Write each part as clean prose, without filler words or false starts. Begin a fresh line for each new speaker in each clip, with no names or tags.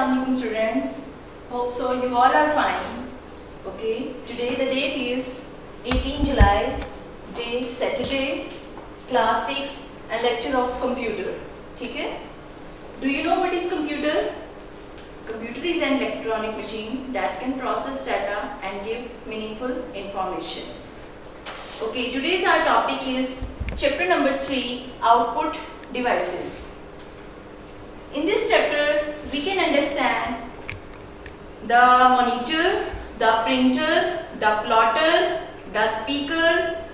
Assalamualaikum students. Hope so you all are fine. Okay, today the date is 18 July, day Saturday, class 6 and lecture of computer. ठीक है? Do you know what is computer? Computer is an electronic machine that can process data and give meaningful information. Okay, today's our topic is chapter number 3, output devices. In this chapter, we can understand the monitor, the printer, the plotter, the speaker,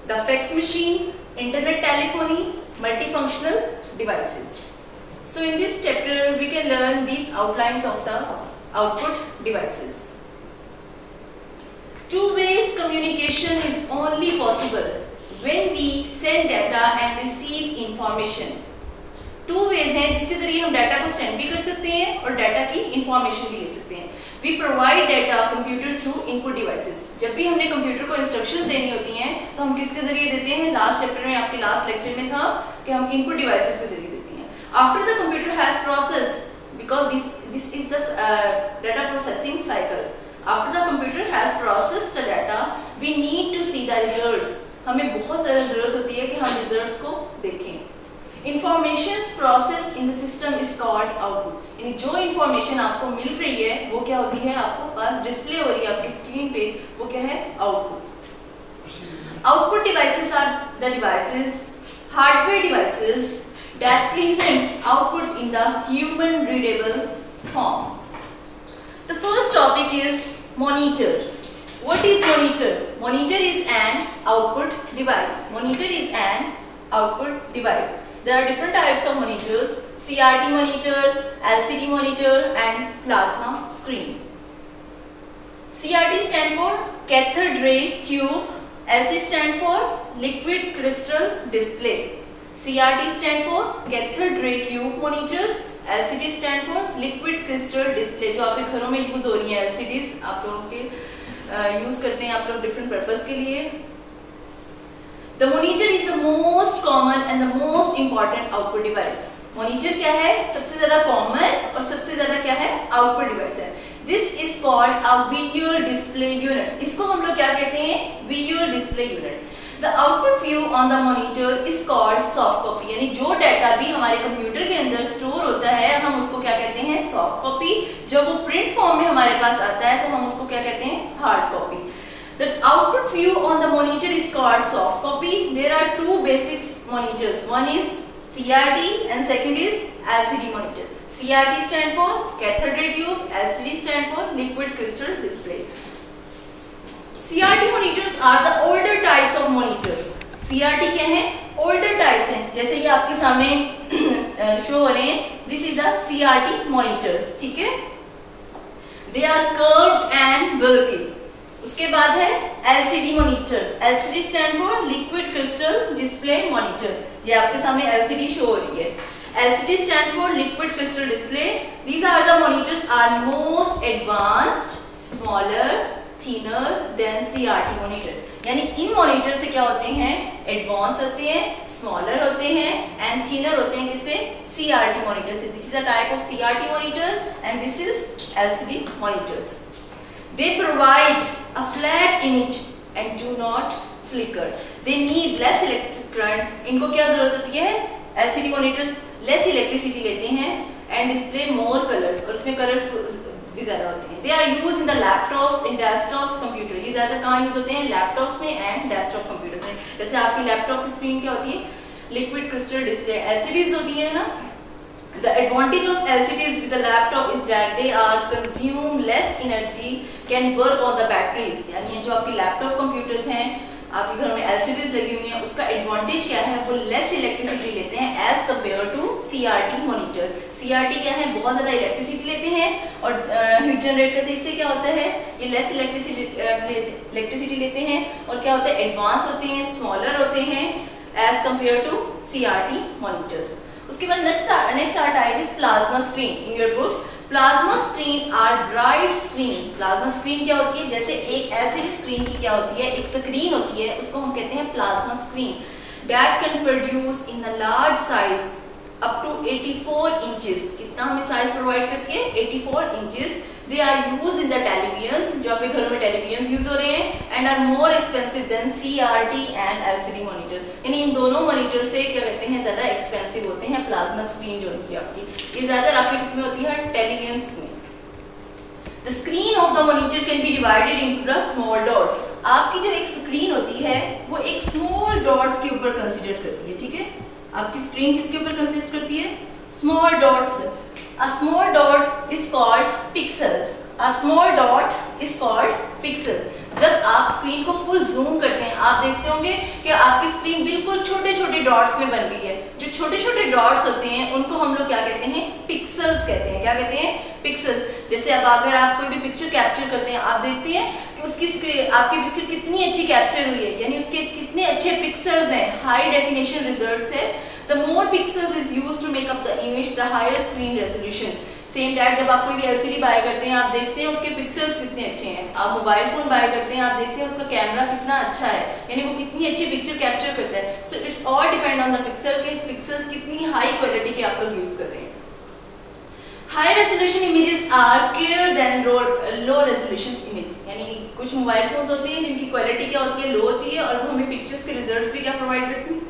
the fax machine, internet telephony, multifunctional devices. So in this chapter, we can learn these outlines of the output devices. Two-way communication is only possible when we send data and receive information. Two ways हैं जिसके जरिए हम data को send भी कर सकते हैं और डाटा की इंफॉर्मेशन भी ले सकते हैं. We provide data computer through input devices. जब भी हमने कंप्यूटर को इंस्ट्रक्शंस देनी होती हैं तो हम किसके जरिए देते हैं? लास्ट चैप्टर में, आपके लास्ट लेक्चर में था कि हम इनपुट डिवाइसेस के जरिए देते हैं. After the computer has process, because this is the data processing cycle. After the computer has processed the data, we need to see the results. हमें बहुत ज्यादा जरूरत होती है कि हम रिजल्ट्स को देखें. Information process in the system is called output. यानी जो इंफॉर्मेशन आपको मिल रही है वो क्या होती है? आपको पास डिस्प्ले हो रही है आपकी स्क्रीन पे, वो क्या है? Output. Output devices are the devices, hardware devices that presents output in the human readable form. The first topic is monitor. What is monitor? Monitor is an output device. Monitor is an output device. There are different types of monitors: CRT monitor, LCD monitor, and plasma screen. CRT stand for cathode ray tube. LCD stand for liquid crystal display. CRT stand for cathode ray tube monitors. LCD stand for liquid crystal display. जो आपके घरों में use हो रही है LCDs, आप लोगों के यूज करते हैं आप लोग डिफरेंट पर्पस के लिए. The monitor is the most common and the most important output device. Monitor क्या है? सबसे ज्यादा कॉमन और सबसे ज्यादा क्या है? आउटपुट डिवाइस है. This is called a visual display unit. इसको हम लोग क्या कहते हैं? Visual display unit. The output view on the monitor is called soft copy. यानी जो डाटा भी हमारे कंप्यूटर के अंदर स्टोर होता है हम उसको क्या कहते हैं? Soft copy. जब वो प्रिंट फॉर्म में हमारे पास आता है तो हम उसको क्या कहते हैं? Hard copy. The output view on the monitor is called soft copy. There are two basic monitors. One is CRT and second is LCD monitor. CRT stand for cathode ray tube, LCD stand for liquid crystal display. CRT monitors are the older types of monitors. CRT क्या है? Older types हैं. जैसे ये आपके सामने show हो रहे हैं. This is a CRT monitors. ठीक है? They are curved and bulky. उसके बाद है LCD monitor. LCD stand for liquid crystal display monitor. ये आपके सामने LCD शो हो रही है. LCD stand for liquid crystal display. These are the monitors are most advanced, smaller, thinner than CRT monitor. यानी इन मॉनिटर से क्या होते हैं? एडवांस होते हैं, स्मॉलर होते हैं एंड थिनर होते हैं. किससे? CRT मॉनिटर से. This is a type of CRT monitor and this is LCD monitors. They provide a flat image and do not flicker. They need less electric current. इनको क्या जरूरत होती है? LCD monitors less electricity लेते हैं and display more colors. और उसमें colour भी ज्यादा होते हैं. They are used in the laptops, in desktops, computer. ये ज्यादा कहाँ यूज होते हैं? लैपटॉप्स में एंड डेस्कटॉप कंप्यूटर्स में. जैसे आपकी लैपटॉप की स्क्रीन क्या होती है? Liquid crystal display. LCDs होती है ना. The advantage of LCDs with the laptop is that they are consume less energy, can work on the batteries. यानी जो आपकी लैपटॉप कंप्यूटर्स हैं, आपके घर में LCDs लगी हुई हैं, उसका एडवांटेज क्या है? वो लेस इलेक्ट्रिसिटी लेते हैं as compare to CRT monitor. CRT क्या है? बहुत ज्यादा इलेक्ट्रिसिटी लेते हैं और हीट जनरेट करते हैं. इससे क्या होता है? ये लेस इलेक्ट्रिसिटी लेते हैं और क्या होता है? एडवांस होते हैं, स्मॉलर होते हैं as compare to CRT monitors. उसके बाद next type is plasma screen. In your book plasma screen are bright screen. Plasma screen क्या होती है? जैसे एक LCD स्क्रीन की क्या होती है? एक स्क्रीन होती है, उसको हम कहते हैं plasma screen. That can produce in a large size up to 84 inches. कितना हमें साइज प्रोवाइड करती है? 84 inches. They are use in the televisions, जो आपके घरों में टेलीविजन यूज हो रहे हैं, and are more expensive than CRT and LCD monitor. यानी इन दोनों मॉनिटर से क्या कहते हैं, ज्यादा एक्सपेंसिव होते हैं प्लाज्मा स्क्रीन जो सी आपकी, ये ज्यादातर आपकी किसमें होती है? टेलीविजन में। The screen of the monitor can be divided into the small dots। आपकी जो एक स्क्रीन होती है वो एक स्मॉल डॉट्स के ऊपर कंसीडर करती है, ठीक है? आपकी स्क्रीन किसके ऊपर कंसिस्ट करती है? Small dots. A small dot is called pixels। A small dot is called pixel। जब आप स्क्रीन को फुल जूम करते हैं, आप देखते होंगे कि आपकी स्क्रीन बिल्कुल छोटे छोटे डॉट्स में बन गई है। जो छोटे छोटे डॉट्स होते हैं उनको हम लोग क्या कहते हैं? पिक्सल्स कहते हैं। क्या कहते हैं? पिक्सल्स। जैसे अब अगर आप कोई भी पिक्चर कैप्चर करते हैं, आप देखते हैं कि उसकी स्क्रीन, आपकी पिक्चर कितनी अच्छी कैप्चर हुई है, यानी उसके कितने अच्छे पिक्सल्स हैं, हाई डेफिनेशन रिजल्ट्स है। The more pixels is used to make up the image, the higher screen resolution। Same that जब आप कोई भी LCD बाय करते हैं, आप देखते हैं उसके पिक्सल्स कितने अच्छे हैं। आप मोबाइल फोन बाय करते हैं, आप देखते हैं उसका कैमरा कितना अच्छा है, यानी वो कितनी अच्छी पिक्चर कैप्चर करता है। So it's all depend on the pixel के पिक्सल्स कितनी हाई क्वालिटी के आप लोग यूज कर रहे हैं। High resolution images are clear than low resolution image. यानी कुछ मोबाइल फोन्स होते हैं जिनकी क्वालिटी क्या होती है? लो होती है, और वो हमें पिक्चर्स के रिजल्ट्स भी क्या प्रोवाइड करती है?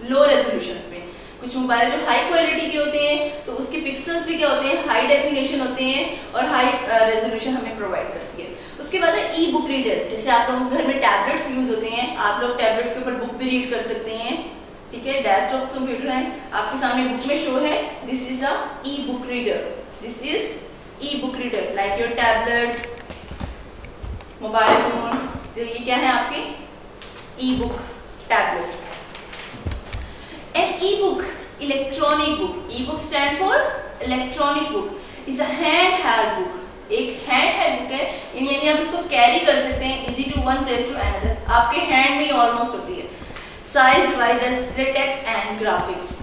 लो रेजोल्यूशंस में। कुछ मोबाइल जो हाई क्वालिटी के होते हैं तो उसके पिक्सल्स भी क्या होते हैं? हाई डेफिनेशन होते हैं और हाई रेजोल्यूशन हमें प्रोवाइड करती है। उसके बाद है ई बुक रीडर। जैसे आप लोगों के घर में टैबलेट्स यूज होते हैं, आप लोग टैबलेट्स के ऊपर बुक भी रीड कर सकते हैं, ठीक है? डेस्कटॉप कंप्यूटर है, आपके सामने बुक में शो है, this is a E book reader. This is E book reader like your tablets, mobile phones. तो ये क्या है? आपके ई book tablet. An e-book, electronic book. E-book stand for electronic book. Is a hand-held book. एक hand-held book है, यानी आप इसको कैरी कर सकते हैं, easy to one place to another। आपके हैंड में ऑलमोस्ट होती है। Size devices, text and graphics.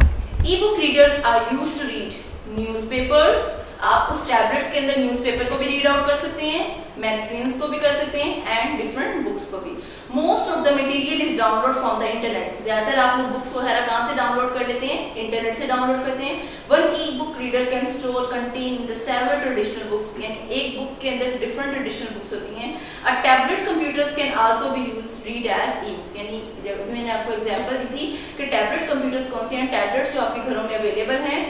E-book readers are used to read newspapers। आप उस टैबलेट्स के अंदर न्यूज़पेपर को भी रीड आउट कर सकते हैं, मैगजीन्स को भी कर सकते हैं, एंड डिफरेंट बुक्स को भी। Most of the material is download from the internet. ज्यादातर आप लोग बुक्स वगैरह कहाँ से डाउनलोड कर लेते हैं? इंटरनेट से डाउनलोड करते हैं। One E book reader can store contain the several traditional books. यानी एक बुक के अंदर डिफरेंट ट्रेडिशनल बुक्स होती हैं। A tablet computers can also be use read as e book. यानी जब मैंने आपको एग्जांपल दी थी कि टैबलेट कंप्यूटर्स कौन से हैं, टैबलेट्स जो आपके घरों में अवेलेबल हैं,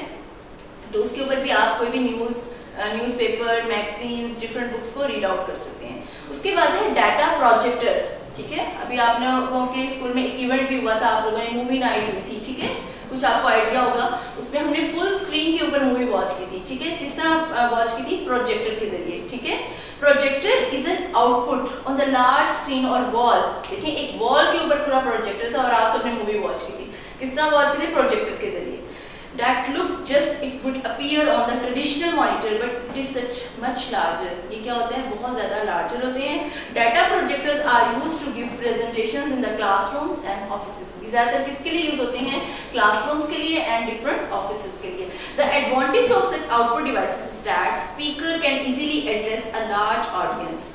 तो उसके ऊपर भी आप कोई भी न्यूज़पेपर, मैगजीन्स, डिफरेंट बुक्स को रीड आउट कर सकते हैं। उसके बाद है डाटा प्रोजेक्टर, ठीक है? अभी आप लोगों के स्कूल में एक इवेंट भी हुआ था, आप लोगों ने मूवी नाइट हुई थी, ठीक है? कुछ आपको आइडिया होगा, उसमें हमने फुल स्क्रीन के ऊपर मूवी वॉच की थी, ठीक है? किस तरह वॉच की थी? प्रोजेक्टर के जरिए, ठीक है? Projector is an output on the large screen और वॉल। देखिए एक वॉल के ऊपर पूरा प्रोजेक्टर था और आप सबने मूवी वॉच की थी। किस तरह वॉच की थी? प्रोजेक्टर के जरिए। That look just it would appear on the traditional monitor, but it is such much larger। ये क्या होता है? बहुत ज्यादा larger होते हैं। Data projectors are used to give presentations in the classroom and offices। ज्यादातर किसके लिए यूज होते हैं? क्लासरूम्स के लिए एंड डिफरेंट ऑफिसेस के लिए। The advantage of such output devices is that speaker can easily address a large audience।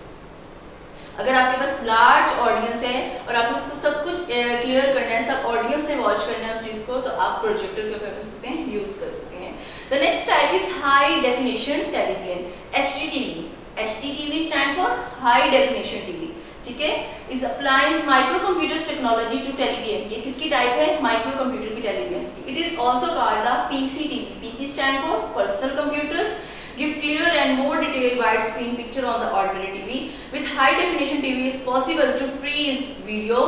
अगर आपके पास लार्ज ऑडियंस है और आपको उसको सब कुछ क्लियर करना है, सब ऑडियंस से वॉच करना है उस चीज को, तो आप प्रोजेक्टर के ऊपर कर सकते हैं, यूज कर सकते हैं। The next type is high definition television, HDTV। HDTV stand for high definition TV, ठीक है? Is appliance micro computers technology to television. ये किसकी टाइप है? माइक्रो कंप्यूटर की टेलीविजन की। It is also called the PCTV। PC stand for personal computers, give clear and more detailed widescreen picture on the ordinary TV। With high definition TV is possible to freeze video।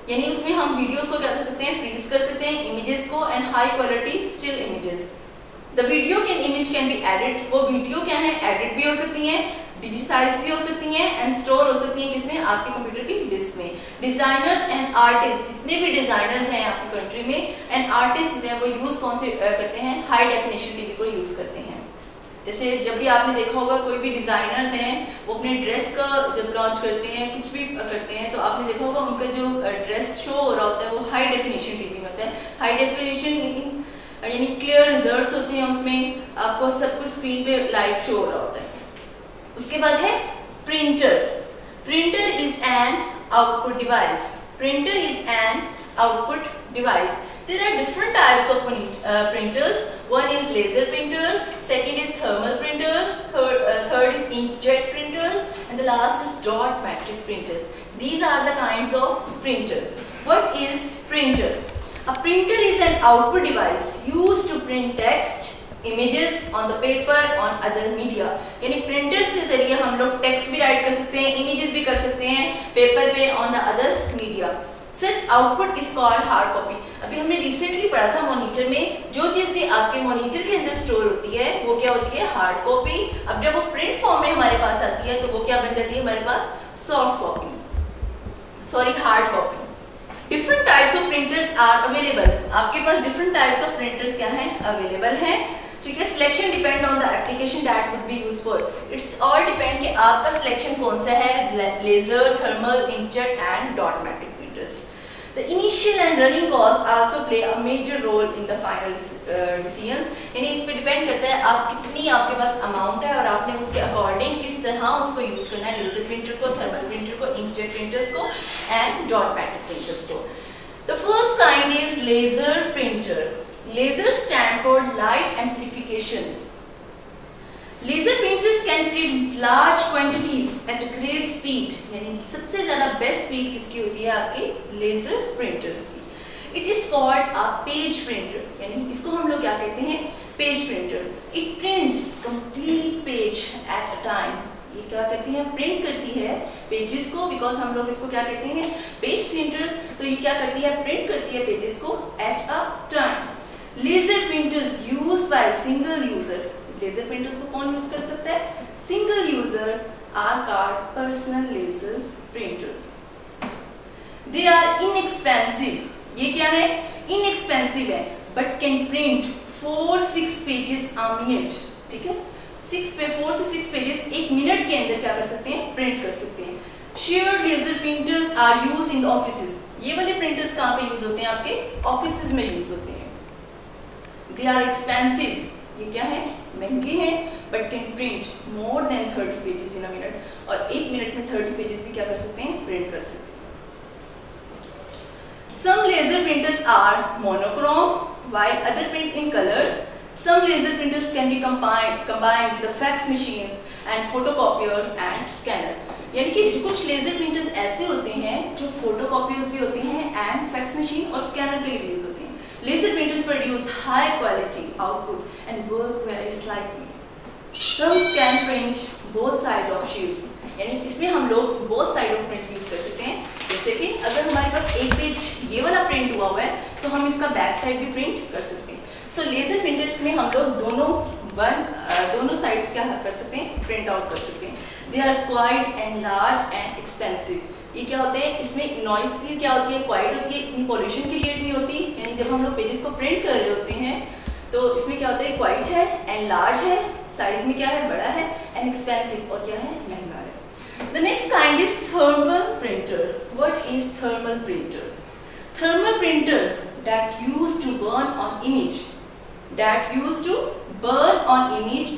यानी उसमें हम videos को क्या कर सकते हैं? Freeze कर सकते हैं, इमेजेस को, and high quality still images. The video can image can be edit. वो वीडियो क्या है? एडिट भी हो सकती है, डिजिटाइज भी हो सकती हैं, एंड स्टोर हो सकती हैं किसमें? आपके कंप्यूटर की डिस्क में। डिजाइनर्स एंड आर्टिस्ट, जितने भी डिजाइनर्स हैं आपकी कंट्री में, एंड आर्टिस्ट जो है वो यूज कौन से करते हैं? हाई डेफिनेशन टीवी को यूज करते हैं। जैसे जब भी आपने देखा होगा कोई भी डिजाइनर्स हैं वो अपने ड्रेस का जब लॉन्च करते हैं, कुछ भी करते हैं, तो आपने देखा होगा उनका जो ड्रेस शो हो रहा होता है वो हाई डेफिनेशन टीवी में होता है। हाई डेफिनेशन यानी क्लियर रिजल्ट्स होते हैं, उसमें आपको सब कुछ स्क्रीन पे लाइव शो हो रहा होता है। उसके बाद है printer. Printer is an output device. Printer is an output device. There are different types of printers. One is laser printer, second is thermal printer, third is inkjet printers, and the last is dot matrix printers. These are the kinds of printer. What is printer? A printer is an output device used to print text, images on the paper, on other media. यानी printer से जरिए हम लोग text भी right कर सकते हैं, images भी कर सकते हैं पेपर पे, on the other media. Such output is called hard copy. अभी हमने रिसेंटली पढ़ा था मॉनिटर में, जो चीज भी आपके मॉनिटर के अंदर स्टोर होती है वो क्या होती है, हार्ड कॉपी. अब जब वो प्रिंट फॉर्म में हमारे पास आती है तो वो क्या बन जाती है हमारे पास, soft copy, sorry hard copy. Different types of printers are available. आपके पास डिफरेंट टाइप्स ऑफ प्रिंटर्स क्या है, अवेलेबल है. ठीक है, selection depend on the application that would be used for. It's all depend कि आपका सिलेक्शन कौन सा है, laser, thermal, inkjet and dot matrix printers. The initial and running cost also play a major role in the final decisions. यानी इस पे depend करता है आप कितनी आपके पास अमाउंट है और आपने उसके अकॉर्डिंग किस तरह उसको यूज करना है, लेजर प्रिंटर को, थर्मल प्रिंटर को, इंकजेट प्रिंटर्स को एंड डॉट मैट्रिक प्रिंटर्स को. The first kind is laser printer. Laser stand for light amplifications. Laser printers can print large quantities at great speed. यानी सबसे ज्यादा best speed किसकी होती है, आपके लेजर प्रिंटर्स की. It is called a page printer. यानी इसको हम लोग क्या कहते हैं, page printer. It prints complete page at a time. ये क्या करती है, प्रिंट करती है पेजेस को, बिकॉज हम लोग इसको क्या कहते हैं, पेज प्रिंटर्स. तो ये क्या करती है, प्रिंट करती है पेजेस को at a time. Laser printers use by single user. Laser printers को कौन यूज कर सकता है, single user are called personal laser printers. They are inexpensive. ये क्या है, इनएक्सपेंसिव है, but can print 4-6 pages a minute. ठीक है, 4 से 6 पेजेस एक मिनट के अंदर क्या कर सकते हैं, प्रिंट कर सकते हैं. Shared laser printers are use in offices. ये वाले प्रिंटर्स कहाँ पे यूज होते हैं, आपके ऑफिसेज में यूज होते हैं. They are expensive. ये क्या है, महंगे हैं, but can print more than 30 pages in a minute. और एक मिनट में 30 पेजेस भी क्या कर सकते हैं, प्रिंट कर सकते हैं. Some laser printers are monochrome, while other print in colors. Some laser printers can be combined with the fax machines and photocopier and scanner. यानी कि कुछ लेजर प्रिंटर्स ऐसे होते हैं जो फोटोकॉपियर्स भी होते हैं एंड फैक्स मशीन और स्कैनर के लिए यूज होते हैं. Laser printers produce high quality output and work very slightly. Some can print both sides of sheets. यानी इसमें हम लोग both side of print use कर सकते हैं. जैसे कि अगर हमारे पास एक पेज ये वाला प्रिंट हुआ है तो हम इसका बैक साइड भी प्रिंट कर सकते हैं. सो लेजर प्रिंटर में हम लोग दोनों साइड्स क्या कर सकते हैं, प्रिंट आउट कर सकते हैं. They are quite and large and expensive. ये क्या होते हैं, इसमें नॉइज भी क्या होती है, क्वाइट होती है, इतनी पॉल्यूशन क्रिएट नहीं होती. यानी जब हम लोग पेजेस को प्रिंट कर रहे होते हैं तो इसमें क्या होता है, क्वाइट है एंड लार्ज है, साइज में क्या है, बड़ा है, एंड एक्सपेंसिव और क्या है, महंगा है. The next kind is thermal printer. What is thermal printer? Thermal printer that used to burn on image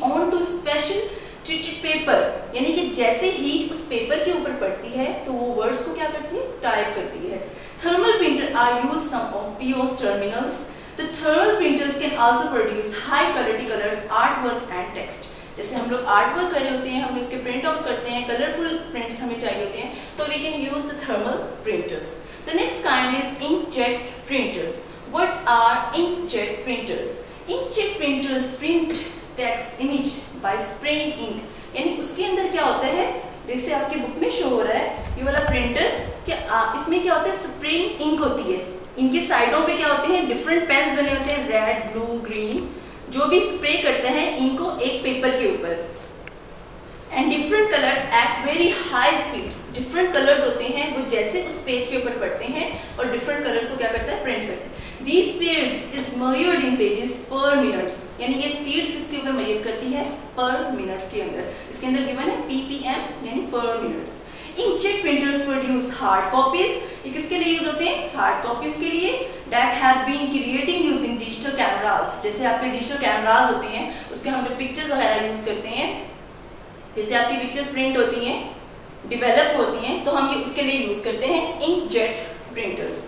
onto special treated paper. यानी कि जैसे हीट उस पेपर के ऊपर पड़ती है तो वो वर्ड्स को क्या करती है, टाइप करती है. Thermal printer are used some on POS terminals. The thermal printers can also produce high quality colors, artwork and text. जैसे हम लोग आर्ट वर्क कर रहे होते हैं, हम उसके प्रिंट आउट करते हैं, कलरफुल प्रिंट्स हमें चाहिए होते हैं, तो we can use the thermal printers. The next kind is inkjet printers. What are inkjet printers? Inkjet printers print text image by spraying ink. यानी उसके अंदर क्या होता है, जैसे आपकी बुक में शो हो रहा है ये वाला प्रिंटर, क्या इसमें क्या होता है, स्प्रेइंग इंक होती है. इनके साइडों पे क्या होते हैं, डिफरेंट पेन्स बने होते हैं, रेड, ब्लू, ग्रीन, जो भी स्प्रे करते हैं इनको एक पेपर के ऊपर. And different colours at very high speed. Different colours होते हैं वो जैसे उस पेज के ऊपर पड़ते हैं और डिफरेंट कलर्स को क्या करता है, प्रिंट करता है. These speeds is measured in pages per minutes. यानी ये स्पीड्स किसके ऊपर मेजर करती है, पर मिनट्स के अंदर. इसके अंदर गिवन है ppm यानी पर minutes. Inkjet printers produce hard copies. ये किसके लिए यूज होते हैं, हार्ड कॉपीज के लिए. That have been creating using digital cameras. जैसे आपके डिजिटल कैमरास होते हैं उसके हम लोग पिक्चर्स वगैरह यूज करते हैं. जैसे आपकी पिक्चर्स प्रिंट होती हैं, डेवलप होती हैं, तो हम ये उसके लिए यूज करते हैं inkjet printers.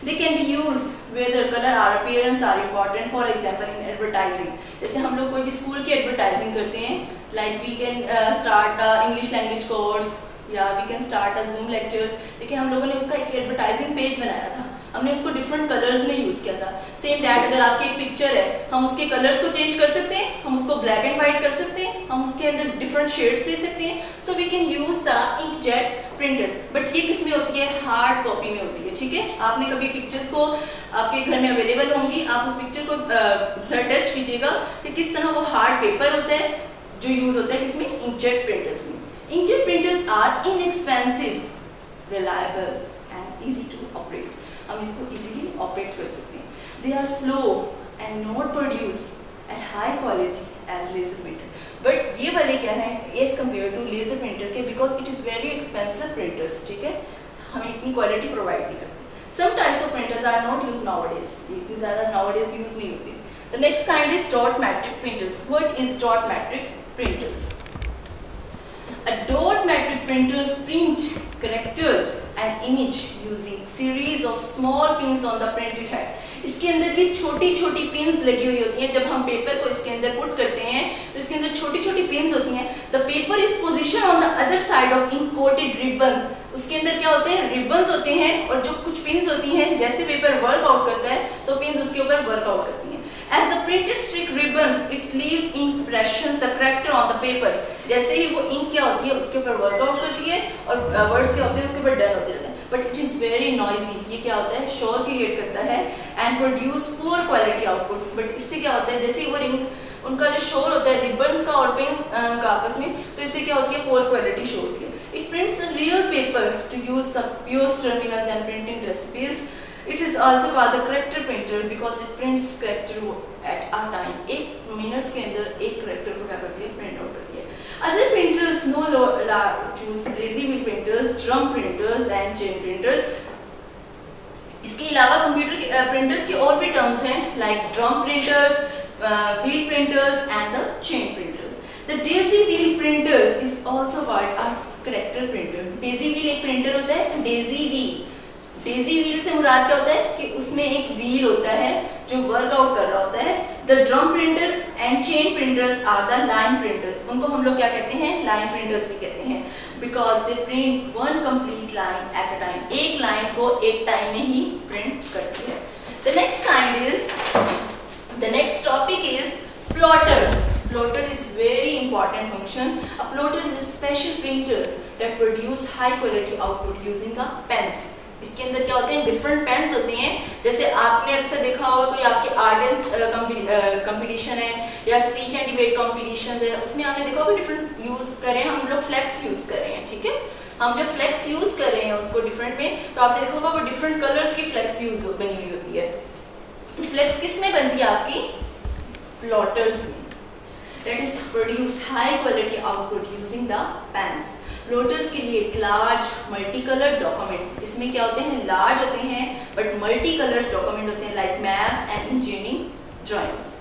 They can be used where the color or appearance are important. For example, in advertising, जैसे हम लोग कोई भी स्कूल की एडवर्टाइजिंग करते हैं, like we can start English language course या we can start a Zoom lectures. देखिए हम लोगों ने उसका एक एडवर्टाइजिंग पेज बनाया था, हमने उसको डिफरेंट कलर्स में यूज किया था. सेम दैट अगर आपकी एक पिक्चर है, हम उसके कलर्स को चेंज कर सकते हैं, हम उसको ब्लैक एंड व्हाइट कर सकते हैं, हम उसके अंदर डिफरेंट शेड्स दे सकते हैं. So we can use the inkjet printers. But ये किस में होती है? हार्ड कॉपी में होती है. ठीक है, आपने कभी पिक्चर्स को आपके घर में अवेलेबल होंगी, आप उस पिक्चर को टच कीजिएगा कि किस तरह वो हार्ड पेपर होता है जो यूज होता है किसमें? इंकजेट प्रिंटर्स में. Inkjet printers are inexpensive, reliable and easy to operate. हम इसको इजीली ऑपरेट कर सकते हैं. They are slow and not produce at high quality as laser printer. But ये वाले क्या है as compare to laser printer के, because it is very expensive printers. ठीक है, हमें इतनी क्वालिटी प्रोवाइड नहीं करते. Some types of printers are not use nowadays, इतनी ज्यादा नाउअडेज यूज नहीं होती. The next kind is dot matric printers. What is dot matrix printers? A dot matrix printers print characters and image using series of small pins on the printed head. इसके अंदर भी छोटी छोटी pins लगी हुई होती हैं. जब हम पेपर को इसके अंदर पुट करते हैं तो इसके अंदर छोटी छोटी पिंस होती हैं. The paper is position on the other side of in coated ribbons. उसके अंदर क्या होते हैं? रिबन्स होते हैं, और जो कुछ पिंस होती हैं, जैसे पेपर वर्कआउट करता है तो पिंस उसके ऊपर वर्कआउट करती हैं. As the printed stick ribbons, it leaves impressions the character on the paper. जैसे ही वो इंक क्या होती है उसके ऊपर वर्कआउट करती है और वर्ड्स क्या होते हैं उसके ऊपर डन होते रहते हैं. But it is very noisy. ये क्या होता है? शोर क्रिएट करता है and produce poor quality output. But इससे क्या होता है? जैसे ही वो इंक उनका जो शोर होता है रिबन्स का और पेन का आपस में, तो इससे क्या होती है? पुअर क्वालिटी शो होती है. It prints a real paper two use the pure terminals and printing recipes. It is also called the character printer because it prints character at a time. एक मिनट के अंदर एक character को क्या करती है? प्रिंट आउट करती है. Other printers no longer choose lazy wheel printers, drum printers and chain printers. इसके अलावा कंप्यूटर प्रिंटर्स के और भी टर्म्स हैं like drum printers, wheel printers and the chain printers. The daisy wheel printers is also called a character printer. Daisy wheel एक printer होता है. daisy wheel Daisy wheel से मुराद क्या होता है कि उसमें एक व्हील होता है जो वर्कआउट कर रहा होता है. The drum printer and chain printers are the line printers. उनको हम लोग क्या कहते हैं? लाइन प्रिंटर्स भी कहते हैं, because they print one complete line at a time. एक लाइन को एक टाइम में ही प्रिंट करती है. The next kind is, the next topic is plotters. Plotter is very important function. A plotter is a special printer that produce high quality output using the pens. इसके अंदर क्या होते हैं? डिफरेंट पेन्स होते हैं. जैसे आपने अक्सर देखा होगा कोई आपके आर्ट एंड कंपटीशन है या स्पीच एंड डिबेट कॉम्पिटिशन है, उसमें आपने देखा होगा डिफरेंट यूज कर रहे हैं. हम लोग फ्लेक्स यूज कर रहे हैं. ठीक है, हम जब फ्लेक्स यूज कर रहे हैं उसको डिफरेंट में, तो आपने देखा होगा वो डिफरेंट कलर्स की फ्लेक्स यूज बनी हुई होती है. तो फ्लेक्स किस में बनती है? आपकी प्लॉटर्स में. That is produce high quality output using the pens. Plotters के लिए एक लार्ज मल्टी कलर डॉक्यूमेंट. इसमें क्या होते हैं? लार्ज होते हैं बट मल्टी कलर डॉक्यूमेंट होते हैं like maps and engineering drawings.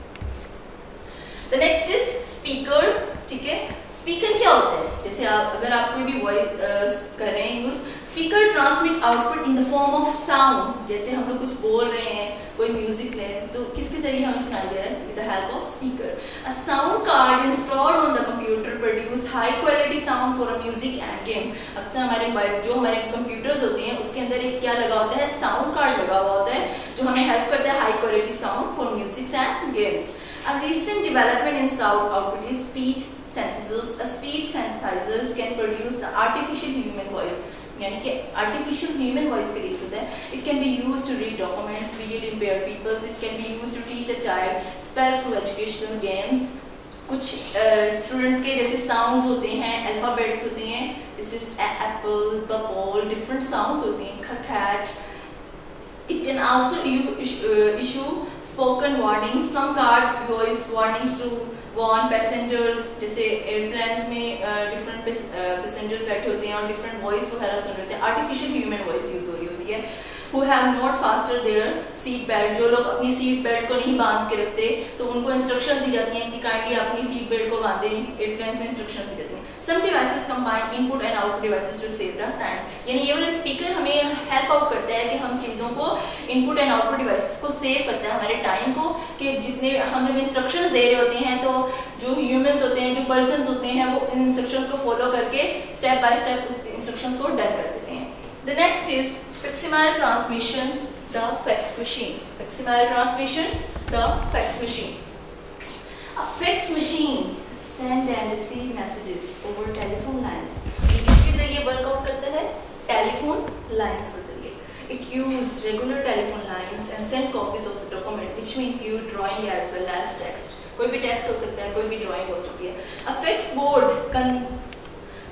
The next is speaker. ठीक है, स्पीकर क्या होता है? जैसे अगर आप कोई भी वॉइस कर रहे हैं use, speaker transmit output in the form of sound. जैसे हम लोग कुछ बोल रहे हैं, कोई म्यूजिक ले, तो किसके जरिए हमें सुनाई दे रहा है? With the help of speaker. A sound card installed on the computer produce high quality sound for a music end game. अक्सर हमारे कंप्यूटर्स होते हैं उसके अंदर एक क्या लगा होता है? साउंड कार्ड लगा हुआ होता है जो हमें हेल्प करता है high quality sound for music and games. A recent development in sound output is speech synthesis. A speech synthesizers can produce the artificial human voice. यानी कि artificial human voice create होता है. It can be used to read documents, visually impaired people. It can be used to teach a child spell through educational games. कुछ students के जैसे sounds होते हैं, alphabets होते हैं. This is apple, the ball, different sounds होते हैं. cat. It can also issue spoken warnings. Some cards voice warnings to warn passengers. जैसे एयरप्लेन्स में डिफरेंट पैसेंजर्स बैठे होते हैं और डिफरेंट वॉइस वगैरह सुन रहे होते हैं. आर्टिफिशियल ह्यूमन वॉइस यूज हो रही होती है. who have not fastened their seat belt, जो लोग अपनी सीट बेल्ट को नहीं बांध के रखते तो उनको इंस्ट्रक्शंस दी जाती हैं कि काइंडली अपनी सीट बेल्ट को बांधें। एयरप्लेन्स में इंस्ट्रक्शंस दी जाती हैं। Some devices combine input and output devices to save the time, यानी ये वाला स्पीकर हमें हेल्प आउट करता है कि हम चीज़ों को इनपुट एंड आउटपुट डिवाइसेस को सेव करता है हमारे टाइम को, कि जितने हम जब इंस्ट्रक्शंस दे रहे होते हैं तो जो ह्यूमंस होते हैं, जो पर्सन्स होते हैं, वो इन इंस्ट्रक्शंस को फॉलो करके स्टेप बाय स्टेप उस इंस्ट्रक्शंस को डन कर देते हैं। The next is facsimile transmissions, the fax machine. Facsimile transmission, the fax machine. Fax machines send and receive messages over telephone lines. ये किसके जरिए वर्कआउट करता है? टेलीफोन लाइन्स के जरिए. It uses regular telephone lines and send copies of the document, which may include drawing as well as text. कोई भी text हो सकता है, कोई भी ड्राइंग हो सकती है. A fax board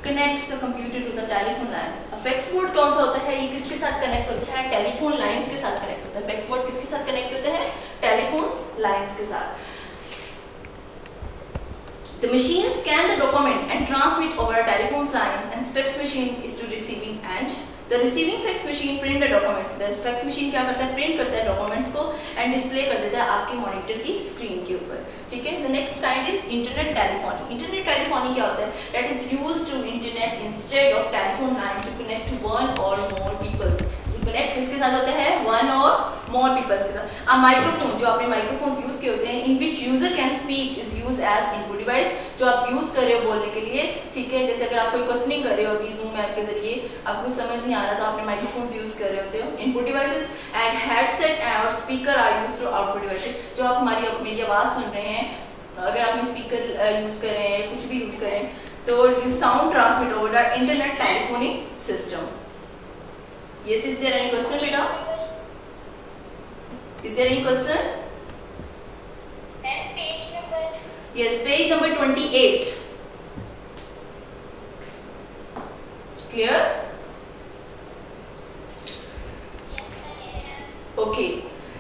connects the computer to the telephone lines. A fax board कौन सा होता है? ये किसके साथ कनेक्ट होता है? टेलीफोन लाइंस के साथ कनेक्ट होता है. fax board किसके साथ कनेक्ट होता है? टेलीफोन लाइंस के साथ. The machine scan the document and transmit over telephone lines, and fax machine is to receiving end. The receiving fax machine print the document. The fax machine क्या करता है? Print करता है documents को and display कर देता है आपके मॉनिटर की स्क्रीन के ऊपर. ठीक है. The next kind is internet telephony. Internet telephony क्या होता है? That is used to internet instead of telephone line to connect to one or more people. Connect किसके साथ होता है? वन और मोर पीपल्स के साथ. आ माइक्रोफोन, जो आपने माइक्रोफोन्स यूज किए होते हैं, in which user can speak is use as input device, जो आप यूज कर रहे हो बोलने के लिए. ठीक है. जैसे अगर आप कोई क्वेश्चनिंग कर रहे हो अभी जूम ऐप के जरिए, आपको समझ नहीं आ रहा तो आपने माइक्रोफोन्स यूज कर रहे होते हो. इनपुट डिवाइसेस एंड हेडसेट और speaker are used to output devices. जो आप मेरी आवाज सुन रहे हैं, अगर आपने स्पीकर यूज कर रहे हैं, कुछ भी यूज करें, तो sound transmit over the internet telephony system. Yes, is there any question, beta? Is there any question?
And page number?
Yes, page number 28. Clear?
Yes, ma'am.
Okay.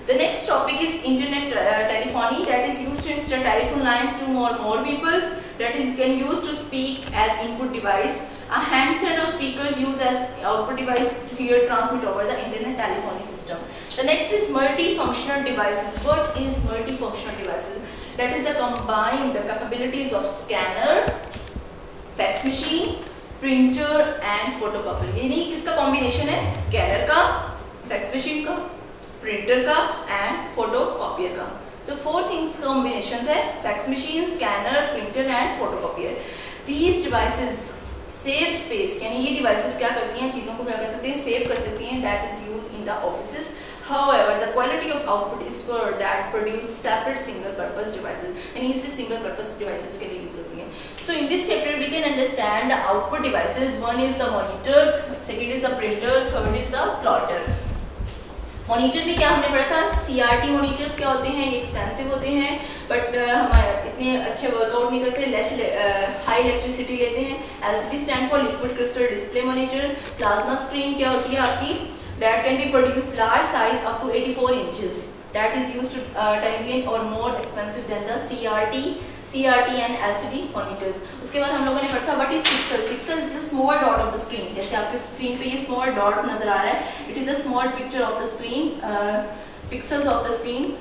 The next topic is internet telephony, that is used to insert telephone lines to more people. That is can use to speak as input device. A handset or speakers used as output device here transmit over the internet telephony system. The next is multifunctional devices. What is multifunctional devices? That is the combine the capabilities of scanner, fax machine, printer and photocopier. यानी किसका combination है? Scanner का, fax machine का, printer का and photocopier का. तो 4 things combination है: fax machine, scanner, printer and photocopier. These devices save space, यानी ये डिवाइसेस क्या करती हैं? चीजों को क्या कर सकते हैं? सेव कर सकती हैं. That is use in the offices. However, the quality of output is for that produce separate single purpose devices. यानी इसे सिंगल पर्पस डिवाइसेस के लिए यूज होती हैं. So in this chapter we can understand the output devices. One is the monitor, second is the printer, third is the plotter. Monitor भी क्या हमने पढ़ा था? CRT मॉनिटर्स क्या होते हैं? ये एक्सपेंसिव होते हैं बट हमारे इतने अच्छे वर्कआउट नहीं करते, लेस हाई इलेक्ट्रिसिटी लेते हैं. LCD stand for liquid crystal display monitor. Plasma screen क्या होती है आपकी? That can be produce large size up to 84 inches. That is used to television और more expensive than the CRT and LCD monitors. उसके बाद हम लोगों ने पढ़ा था what is pixel. Pixel is a small dot of the screen. जैसे आपके स्क्रीन पे ये स्मॉल डॉट नजर आ रहा है, it is a small picture of the screen, pixels of the screen.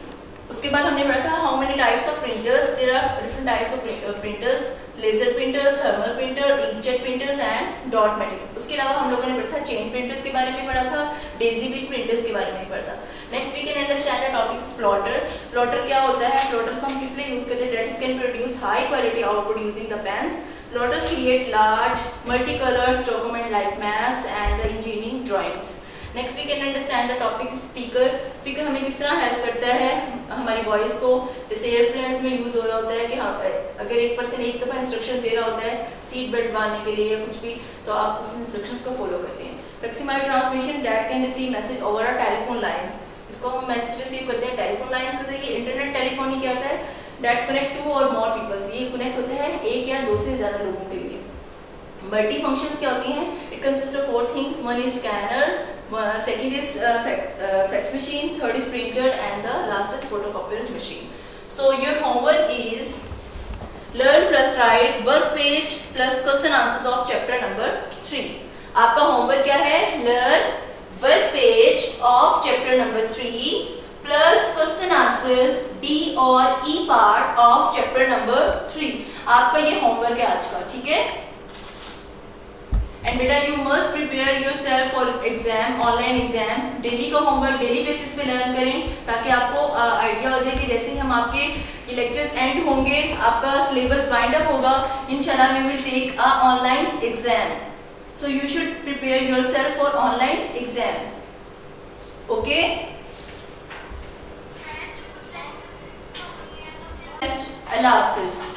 उसके बाद हमने पढ़ा था how many types of printers. There are different types of printers: laser printer, thermal printer, inkjet printers and dot matrix. उसके अलावा हम लोगों ने पढ़ा था चेन प्रिंटर्स के बारे में पढ़ा था, डेजी बिल प्रिंटर्स के बारे में पढ़ा था. Next we can understand the topic plotter. Plotter क्या होता है? प्लॉटर्स को हम किस लिए यूज करते हैं? That is can produce high quality output using the pens. Plotters create large multicolors document like maps and the engineering drawings. Next we can understand the topic speaker. Speaker हमें किस तरह help करता है हमारी voice को? जैसे airplanes में use हो रहा होता है कि हाँ, अगर एक पर्सन एक दफा इंस्ट्रक्शन दे रहा होता है सीट बेल्ट बांधने के लिए या कुछ भी, तो आप उस इंस्ट्रक्शंस को फॉलो करते हैं. Facsimile transmission that can receive message over a telephone lines. इसको हम मैसेज रिसीव करते हैं टेलीफोन लाइंस के जरिए. इंटरनेट टेलीफोनी क्या होता है? That connect 2 or more people. ये कनेक्ट होता है एक या 2 से ज्यादा लोगों के लिए. मल्टी फंक्शंस क्या होती हैं? It consist of 4 things. One is scanner, second is fax machine, third is printer and the last is photocopier machine. So your homework is learn plus right work page plus question answers of chapter number 3. आपका homework क्या है? Learn work page of chapter number 3 plus question answer D और ई part of chapter number 3। आपका ये homework है आज का, ठीक है। एंड बेटा you must prepare yourself for exam, online exams. Daily का होमवर्क डेली बेसिस पे लर्न करें ताकि आपको आइडिया हो जाए कि जैसे ही हम आपके ये लेक्चर्स एंड होंगे, आपका सिलेबस वाइंड अप होगा, इंशाल्लाह we will take a online exam. So you should prepare yourself for online exam, okay. अल्लाह हाफिज।